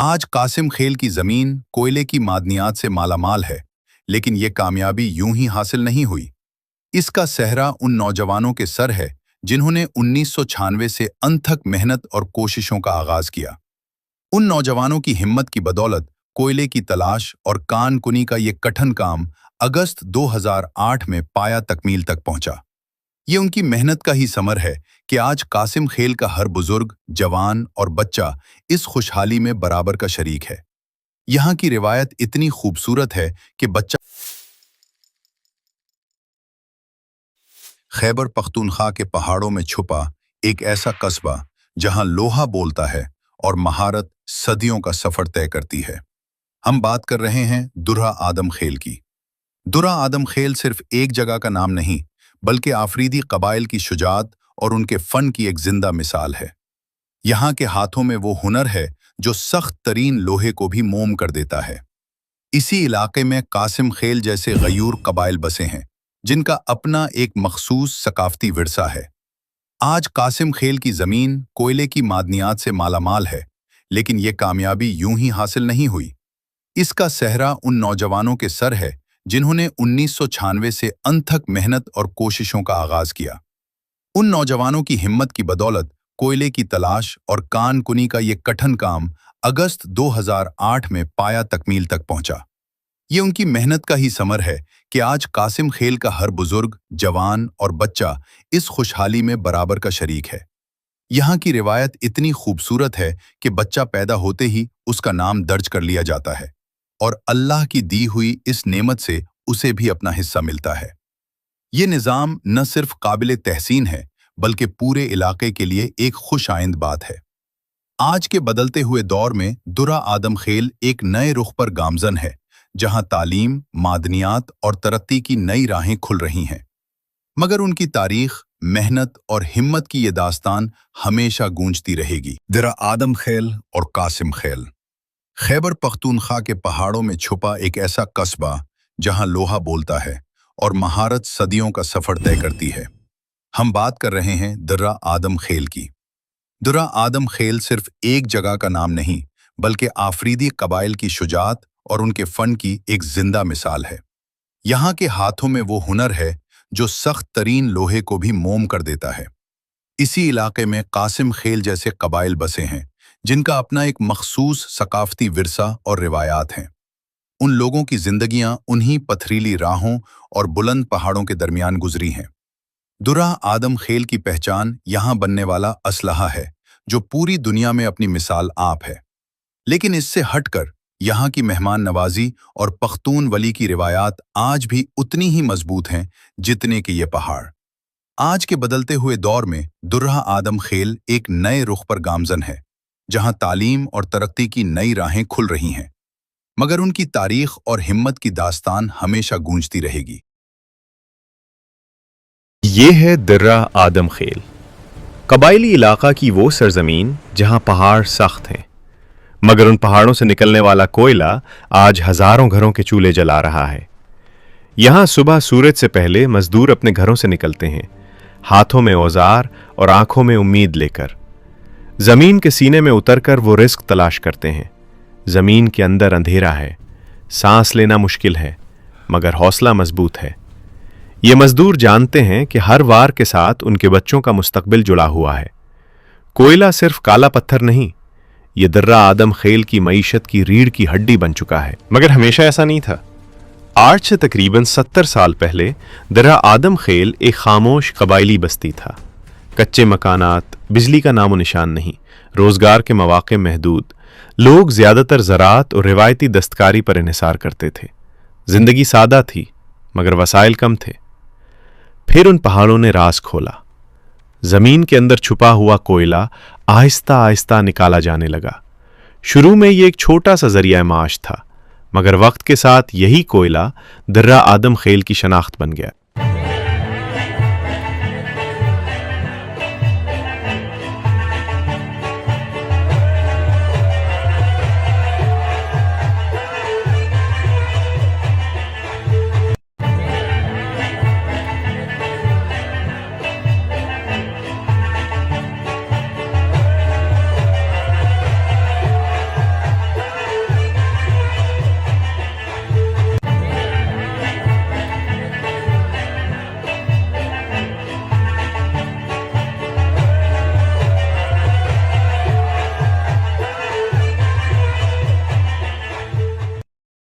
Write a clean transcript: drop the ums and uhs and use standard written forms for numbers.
आज कासिम खेल की जमीन कोयले की मादनियात से मालामाल है, लेकिन ये कामयाबी यूं ही हासिल नहीं हुई। इसका सेहरा उन नौजवानों के सर है जिन्होंने 1996 से अनथक मेहनत और कोशिशों का आगाज किया। उन नौजवानों की हिम्मत की बदौलत कोयले की तलाश और कान कुनी का ये कठिन काम अगस्त 2008 में पाया तकमील तक पहुंचा। ये उनकी मेहनत का ही समर है कि आज कासिम खेल का हर बुजुर्ग, जवान और बच्चा इस खुशहाली में बराबर का शरीक है। यहाँ की रिवायत इतनी खूबसूरत है कि बच्चा खैबर पख्तूनख्वा के पहाड़ों में छुपा एक ऐसा कस्बा जहां लोहा बोलता है और महारत सदियों का सफर तय करती है। हम बात कर रहे हैं दुर्रा आदम खेल की। दुर्रा आदम खेल सिर्फ एक जगह का नाम नहीं, बल्कि आफरीदी कबाइल की शुजात और उनके फन की एक जिंदा मिसाल है। यहाँ के हाथों में वो हुनर है जो सख्त तरीन लोहे को भी मोम कर देता है। इसी इलाके में कासिम खेल जैसे गयूर कबाइल बसे हैं, जिनका अपना एक मखसूस सकाफती विरसा है। आज कासिम खेल की जमीन कोयले की मादनियात से मालामाल है, लेकिन ये कामयाबी यूं ही हासिल नहीं हुई। इसका सेहरा उन नौजवानों के सर है जिन्होंने 1996 से अनथक मेहनत और कोशिशों का आगाज किया। उन नौजवानों की हिम्मत की बदौलत कोयले की तलाश और कान कुनी का ये कठिन काम अगस्त 2008 में पाया तकमील तक पहुंचा। ये उनकी मेहनत का ही समर है कि आज कासिम खेल का हर बुजुर्ग, जवान और बच्चा इस खुशहाली में बराबर का शरीक है। यहाँ की रिवायत इतनी खूबसूरत है कि बच्चा पैदा होते ही उसका नाम दर्ज कर लिया जाता है और अल्लाह की दी हुई इस नेमत से उसे भी अपना हिस्सा मिलता है। ये निज़ाम न सिर्फ काबिल तहसीन है, बल्कि पूरे इलाके के लिए एक खुश आइंद बात है। आज के बदलते हुए दौर में दुर्रा आदम खेल एक नए रुख पर गामजन है, जहां तालीम, मादनियात और तरक्की की नई राहें खुल रही हैं। मगर उनकी तारीख, मेहनत और हिम्मत की ये दास्तान हमेशा गूंजती रहेगी। दुर्रा आदम खेल और कासिम खेल। खैबर पख्तूनख्वा के पहाड़ों में छुपा एक ऐसा कस्बा जहां लोहा बोलता है और महारत सदियों का सफर तय करती है। हम बात कर रहे हैं दुर्रा आदम खेल की। दुर्रा आदम खेल सिर्फ एक जगह का नाम नहीं, बल्कि आफरीदी कबाइल की शुजात और उनके फन की एक जिंदा मिसाल है। यहाँ के हाथों में वो हुनर है जो सख्त तरीन लोहे को भी मोम कर देता है। इसी इलाके में कासिम खेल जैसे कबाइल बसे हैं, जिनका अपना एक मखसूस सकाफती विरसा और रिवायात हैं। उन लोगों की जिंदगियां उन्हीं पथरीली राहों और बुलंद पहाड़ों के दरमियान गुजरी हैं। दुर्रा आदम खेल की पहचान यहाँ बनने वाला असलहा है, जो पूरी दुनिया में अपनी मिसाल आप है। लेकिन इससे हटकर यहाँ की मेहमान नवाजी और पख्तून वली की रिवायात आज भी उतनी ही मजबूत हैं जितने कि ये पहाड़। आज के बदलते हुए दौर में दुर्रा आदम खेल एक नए रुख पर गामजन है, जहां तालीम और तरक्की की नई राहें खुल रही हैं। मगर उनकी तारीख और हिम्मत की दास्तान हमेशा गूंजती रहेगी। ये है दुर्रा आदम खेल, कबायली इलाका की वो सरजमीन जहां पहाड़ सख्त हैं, मगर उन पहाड़ों से निकलने वाला कोयला आज हजारों घरों के चूल्हे जला रहा है। यहां सुबह सूरज से पहले मजदूर अपने घरों से निकलते हैं, हाथों में औजार और आंखों में उम्मीद लेकर। जमीन के सीने में उतरकर वो रिस्क तलाश करते हैं। जमीन के अंदर अंधेरा है, सांस लेना मुश्किल है, मगर हौसला मजबूत है। ये मजदूर जानते हैं कि हर वार के साथ उनके बच्चों का मुस्तकबिल जुड़ा हुआ है। कोयला सिर्फ काला पत्थर नहीं, ये दुर्रा आदम खेल की मईशत की रीढ़ की हड्डी बन चुका है। मगर हमेशा ऐसा नहीं था। आज से तकरीबन 70 साल पहले दुर्रा आदम खेल एक खामोश कबायली बस्ती था। कच्चे मकानात, बिजली का नामो निशान नहीं, रोजगार के मौके महदूद। लोग ज्यादातर ज़राअत और रिवायती दस्तकारी पर इन्हिसार करते थे। जिंदगी सादा थी, मगर वसाइल कम थे। फिर उन पहाड़ों ने राज खोला। जमीन के अंदर छुपा हुआ कोयला आहिस्ता आहिस्ता निकाला जाने लगा। शुरू में ये एक छोटा सा जरिया माश था, मगर वक्त के साथ यही कोयला दुर्रा आदम खेल की शनाख्त बन गया।